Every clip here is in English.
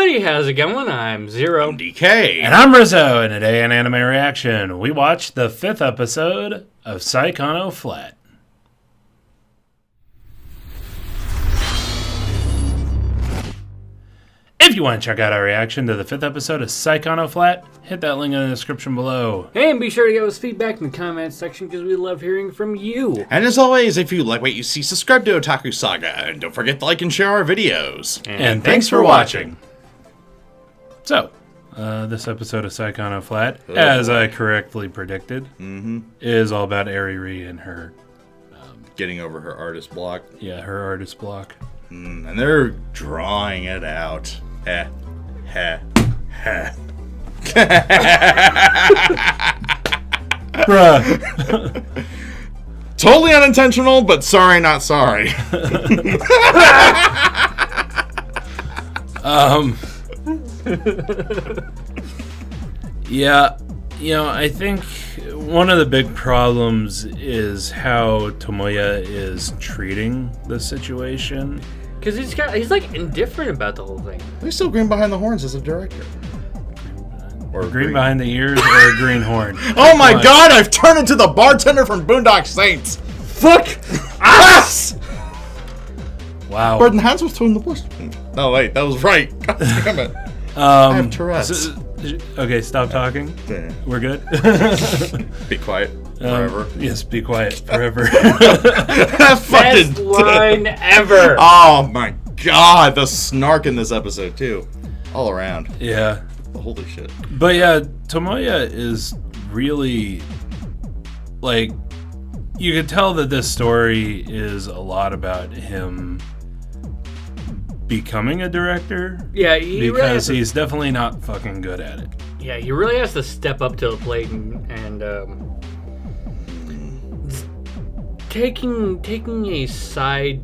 everybody, how's it going? I'm Zero. I'm DK. And I'm Rizzo, and today in Anime Reaction, we watched the 5th episode of Saenai Flat. If you want to check out our reaction to the 5th episode of Saenai Flat, hit that link in the description below. Hey, and be sure to give us feedback in the comments section because we love hearing from you. And as always, if you like what you see, subscribe to Otaku Saga, and don't forget to like and share our videos. And thanks for watching. So, this episode of Saenai Flat, as I correctly predicted, is all about Eriri and her... Getting over her artist block. Yeah, her artist block. And they're drawing it out. Heh. Heh. Heh. Bruh. Totally unintentional, but sorry, not sorry. Yeah, you know, I think one of the big problems is how Tomoya is treating the situation. Because he's like indifferent about the whole thing. He's still green behind the horns as a director. Or green behind the ears or a green horn. Oh my god, I've turned into the bartender from Boondock Saints. Fuck us! Wow. Bird and Hans was in the bush. Oh wait, that was right. God damn it. I have Tourette's. Okay, stop talking. We're good. Be quiet forever. Yes, be quiet forever. Best line ever. Oh my god, the snark in this episode too, all around. Yeah. Holy shit. But yeah, Tomoya is really, like, you could tell that this story is a lot about him becoming a director. Yeah, because he's definitely not fucking good at it. Yeah, he really has to step up to the plate and taking a side.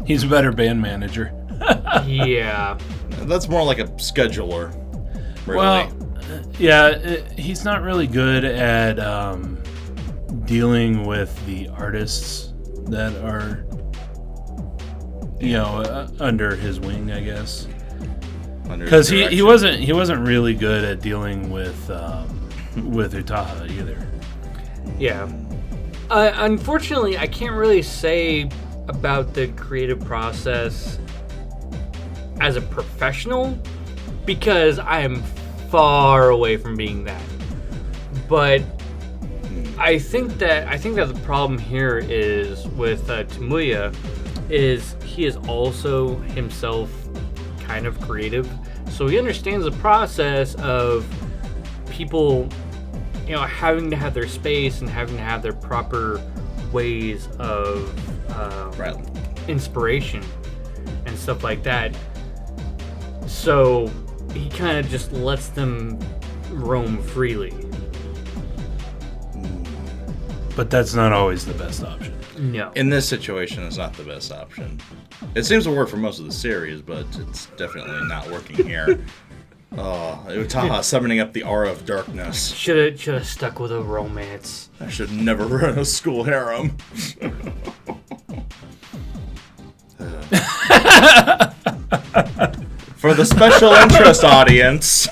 He's a better band manager. Yeah, that's more like a scheduler. Really. Well, yeah, he's not really good at dealing with the artists that are, you know, under his wing, I guess. Because he wasn't really good at dealing with Utaha either. Yeah. Unfortunately, I can't really say about the creative process as a professional because I am far away from being that. But I think that the problem here is with Tomoya is he is also himself kind of creative, so he understands the process of people, you know, having to have their space and having to have their proper ways of inspiration and stuff like that. So he kind of just lets them roam freely. But that's not always the best option. No. In this situation, it's not the best option. It seems to work for most of the series, but it's definitely not working here. Oh, Utaha summoning up the aura of darkness. Should have stuck with a romance. I should never run a school harem. For the special interest audience.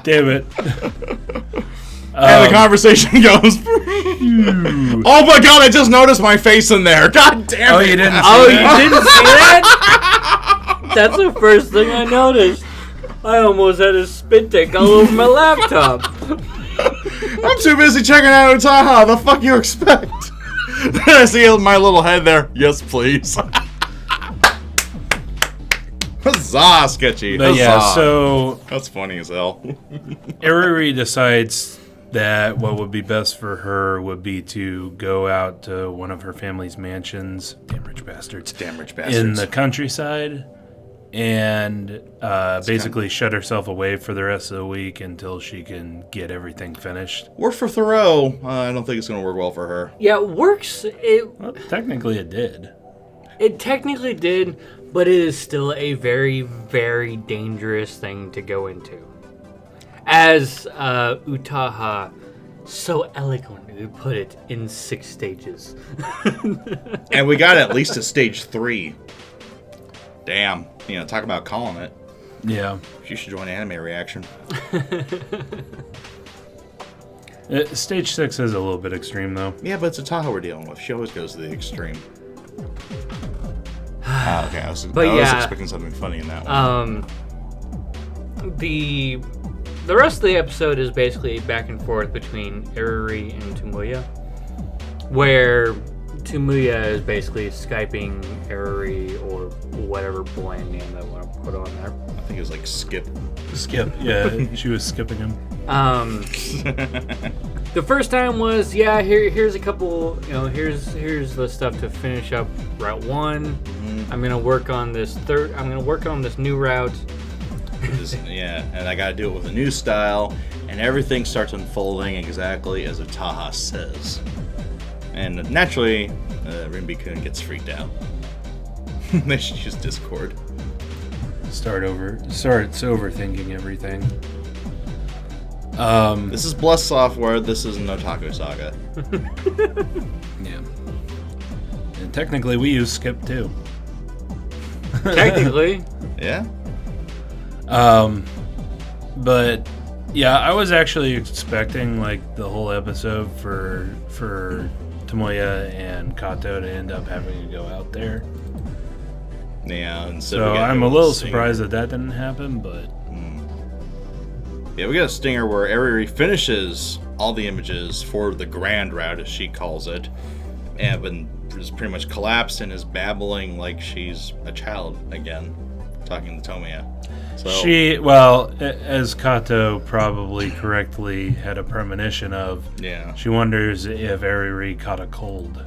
Damn it. And the conversation goes. Oh my god, I just noticed my face in there. God damn it. Oh, you didn't see Oh, that? you didn't see that? That's the first thing I noticed. I almost had a spit take all over my laptop. I'm too busy checking out Utaha. The fuck you expect? I see my little head there. Yes, please. Huzzah, sketchy. But yeah, Huzzah. so That's funny as hell. Eriri decides that what would be best for her would be to go out to one of her family's mansions, damn rich bastards, in the countryside, and basically shut herself away for the rest of the week until she can get everything finished. Work for Thoreau. I don't think it's going to work well for her. Yeah, it works. Well, technically it did. It technically did, but it is still a very, very dangerous thing to go into. As Utaha so eloquently put it in 6 stages. And we got at least to stage 3. Damn. Talk about calling it. Yeah. You should join Anime Reaction. Stage 6 is a little bit extreme, though. Yeah, but it's a Tahoe we're dealing with. She always goes to the extreme. Okay, I was expecting something funny in that one. The rest of the episode is basically back and forth between Eriri and Tomoya, where Tomoya is basically Skyping Eriri or whatever bland name I want to put on there. I think it was like Skip. Skip, yeah, she was skipping him. The first time was, here's a couple, here's the stuff to finish up Route 1. Mm-hmm. I'm gonna work on this new route. And I gotta do it with a new style, and everything starts unfolding exactly as Taha says. And naturally, Rinbi-kun gets freaked out. They should use Discord. Starts overthinking everything. This is Bless Software, this is an Otaku Saga. Yeah. And technically we use Skip too. Technically. Yeah. But yeah, I was actually expecting like the whole episode for Tomoya and Kato to end up having to go out there. Yeah, and so I'm a little surprised that didn't happen, but yeah, we got a stinger where Eriri finishes all the images for the grand route, as she calls it, and is pretty much collapsed and is babbling like she's a child again, talking to Tomoya. So, as Kato probably correctly had a premonition of, she wonders if Eriri caught a cold.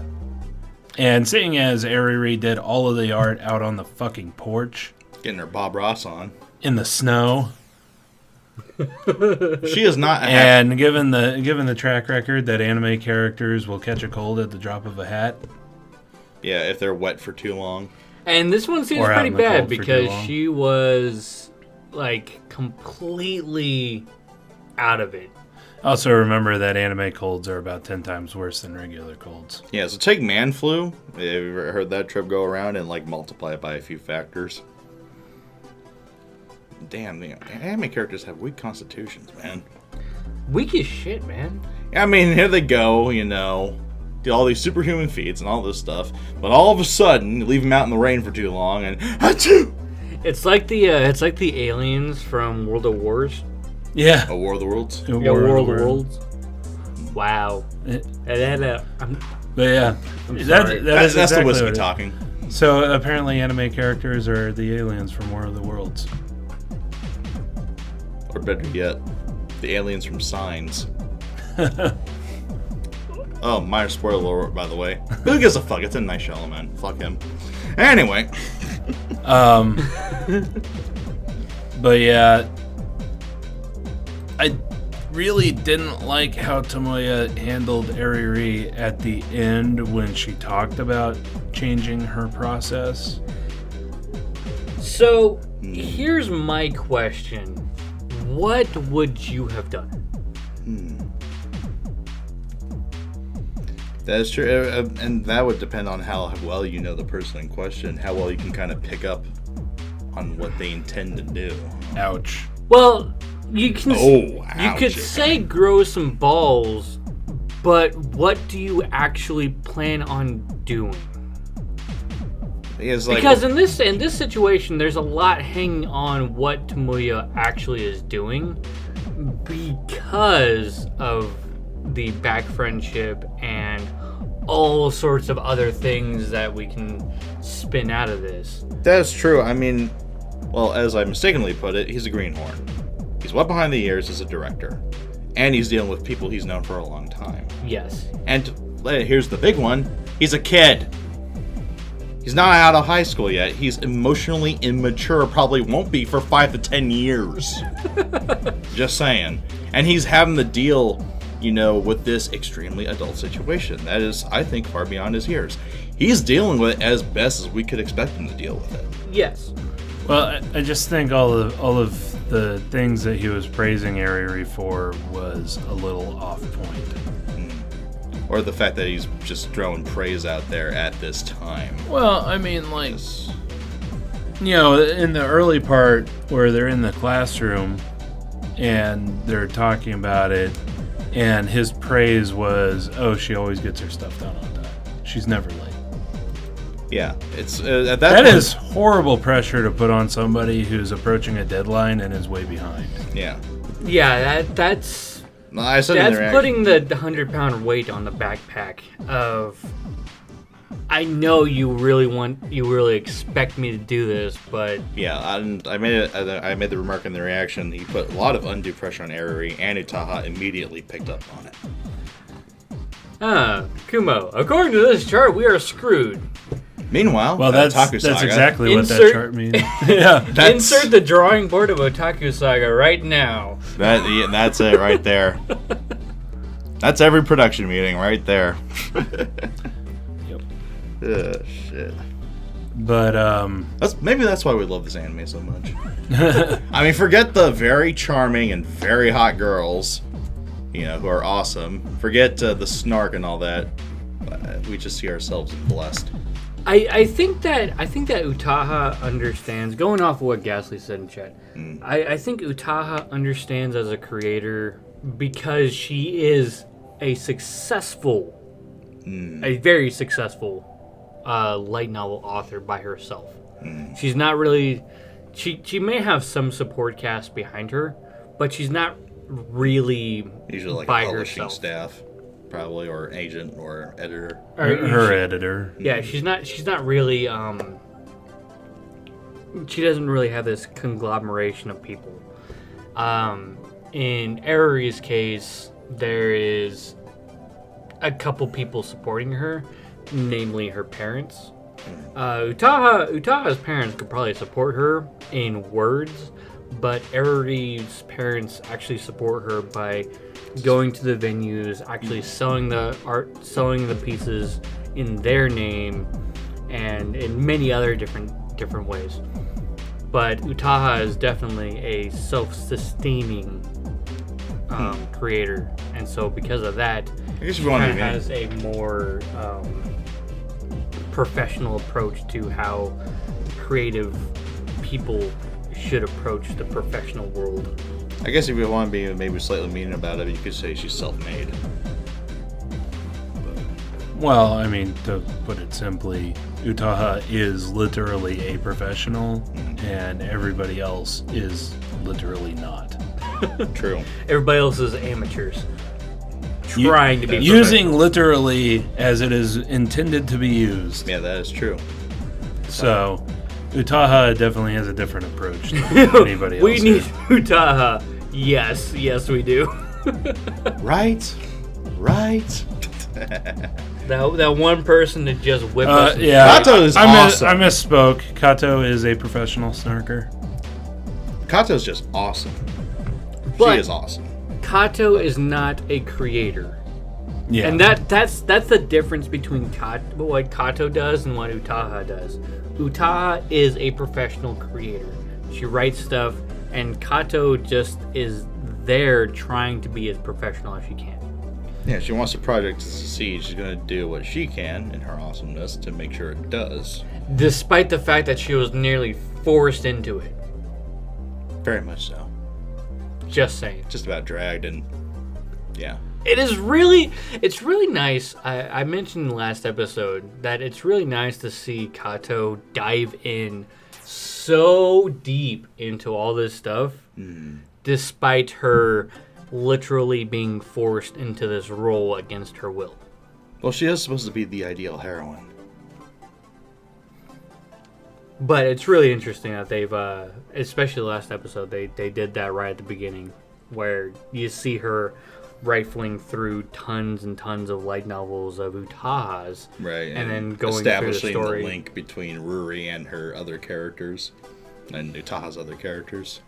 And seeing as Eriri did all of the art out on the fucking porch, getting her Bob Ross on in the snow. She is not and given the track record that anime characters will catch a cold at the drop of a hat. Yeah, if they're wet for too long. And this one seems pretty bad because she was like completely out of it. Also remember that anime colds are about 10 times worse than regular colds. Yeah, so take man flu. Have you ever heard that trip go around and like multiply it by a few factors? Damn, anime characters have weak constitutions, man. Weak as shit, man. I mean, here they go, do all these superhuman feats and all this stuff, but all of a sudden, you leave them out in the rain for too long, and achoo! It's like the aliens from World of Wars. Yeah. A War of the Worlds. Yeah, War of the Worlds. Wow. But yeah, that's the whiskey talking. So apparently, anime characters are the aliens from War of the Worlds. Or better yet, the aliens from Signs. Oh, minor spoiler alert, by the way. Who gives a fuck? It's a nice show, man. Fuck him. Anyway. But yeah, I really didn't like how Tomoya handled Eriri at the end when she talked about changing her process. So, here's my question. What would you have done? That is true, and that would depend on how well you know the person in question, how well you can kind of pick up on what they intend to do. Ouch. Well, you can ouch. You could say grow some balls, but what do you actually plan on doing? Because in this situation, there's a lot hanging on what Tomoya actually is doing because of the back friendship and all sorts of other things that we can spin out of this. That's true. I mean, well, as I mistakenly put it, he's a greenhorn. He's wet behind the ears as a director. And he's dealing with people he's known for a long time. Yes. And here's the big one. He's a kid. He's not out of high school yet. He's emotionally immature. Probably won't be for 5 to 10 years. Just saying. And he's having to deal, with this extremely adult situation. That is, I think, far beyond his years. He's dealing with it as best as we could expect him to deal with it. Yes. Well, I just think all of the things that he was praising Eriri for was a little off point. Or the fact that he's just throwing praise out there at this time. Well, I mean, like, you know, in the early part where they're in the classroom and they're talking about it, and his praise was, oh, she always gets her stuff done on time. She's never late. Yeah, it's at that is horrible pressure to put on somebody who's approaching a deadline and is way behind. Yeah. Yeah, that's putting the 100-pound weight on the backpack of, I know you really expect me to do this, but yeah, I made the remark in the reaction. He put a lot of undue pressure on Eriri, and Utaha immediately picked up on it. Kumo, according to this chart, we are screwed. Meanwhile, well, that's exactly what that chart means. Yeah, insert the drawing board of Otaku Saga right now. That's it right there. That's every production meeting right there. Yep. Shit. But maybe that's why we love this anime so much. I mean, forget the very charming and very hot girls, you know, who are awesome. Forget the snark and all that. We just see ourselves as blessed. I think that Utaha understands, going off of what Gasly said in chat, I think Utaha understands as a creator because she is a very successful light novel author by herself. She's not really, she may have some support cast behind her, but she's not really usually like by a publishing herself. Staff. Probably, or agent, or editor. Her editor. Yeah, she's not really, she doesn't really have this conglomeration of people. In Eriri's case, there is a couple people supporting her, namely her parents. Utaha's parents could probably support her in words, but Eriri's parents actually support her by going to the venues, actually selling the art, selling the pieces in their name, and in many other different ways. But Utaha is definitely a self-sustaining creator, and so because of that, she kind of has a more professional approach to how creative people should approach the professional world. I guess if you want to be maybe slightly mean about it, you could say she's self-made. Well, I mean, to put it simply, Utaha is literally a professional, and everybody else is literally not. True. Everybody else is amateurs. Trying to be using literally as it is intended to be used. Yeah, that is true. So, Utaha definitely has a different approach than anybody else. We need Utaha. Yes, we do. Right. That one person that just whipped us. Yeah, Kato is awesome. I misspoke. Kato is a professional snarker. Kato's just awesome. But she is awesome. Kato is not a creator. Yeah. And that's the difference between what Kato does and what Utaha does. Utaha is a professional creator. She writes stuff, and Kato just is there trying to be as professional as she can. Yeah, she wants the project to succeed. She's going to do what she can in her awesomeness to make sure it does. Despite the fact that she was nearly forced into it. Very much so. Just saying. Just about dragged and... yeah. It's really nice. I mentioned in the last episode that it's really nice to see Kato dive in so deep into all this stuff, despite her literally being forced into this role against her will. Well, she is supposed to be the ideal heroine. But it's really interesting that they've, especially the last episode, they did that right at the beginning, where you see her rifling through tons and tons of light novels of Utaha's, right, and then going establishing through the story. The link between Ruri and her other characters, and Utaha's other characters.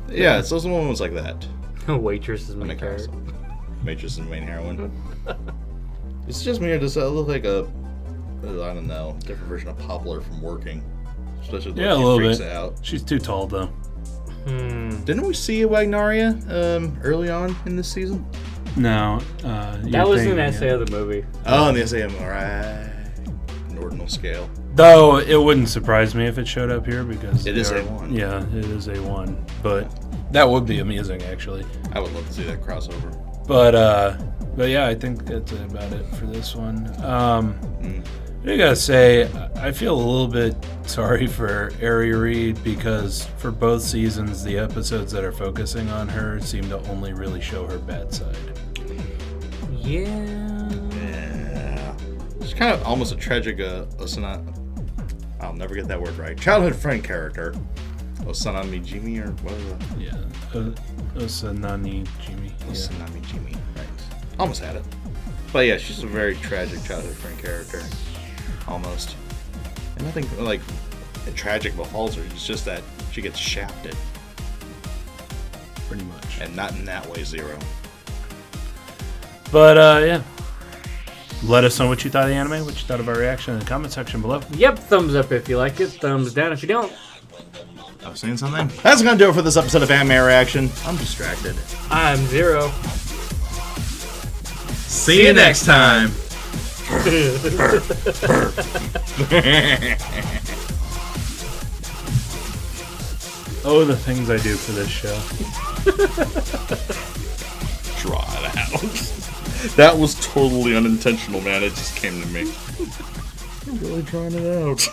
Yeah, it's those moments like that. Waitress is main character. Waitress is main heroine. It's just me. Does that look like a, I don't know, different version of Poplar from Working? Especially the Yeah, a way little she freaks bit. out. She's too tall, though. Didn't we see Wagnaria early on in this season? No. That was an essay of the movie. Oh, and the SAM, alright. Ordinal scale. Though it wouldn't surprise me if it showed up here because It is A1. Yeah, it is A1. But that would be amusing, actually. I would love to see that crossover. But yeah, I think that's about it for this one. I gotta say, I feel a little bit sorry for Eriri because for both seasons, the episodes that are focusing on her seem to only really show her bad side. Yeah. It's kind of almost a tragic I'll never get that word right. Childhood friend character. Osanami Jimmy or what is it? Yeah. Osanani Jimmy. Osanami Jimmy, right. Almost had it. But yeah, she's a very tragic childhood friend character. Almost. And nothing like tragic befalls her. It's just that she gets shafted. Pretty much. And not in that way, Zero. But yeah. Let us know what you thought of the anime, what you thought of our reaction in the comment section below. Yep, thumbs up if you like it, thumbs down if you don't. I was saying something? That's going to do it for this episode of Anime Reaction. I'm distracted. I'm Zero. See you next time. Oh, the things I do for this show. Draw it out. That was totally unintentional, man. It just came to me. I'm really drawing it out.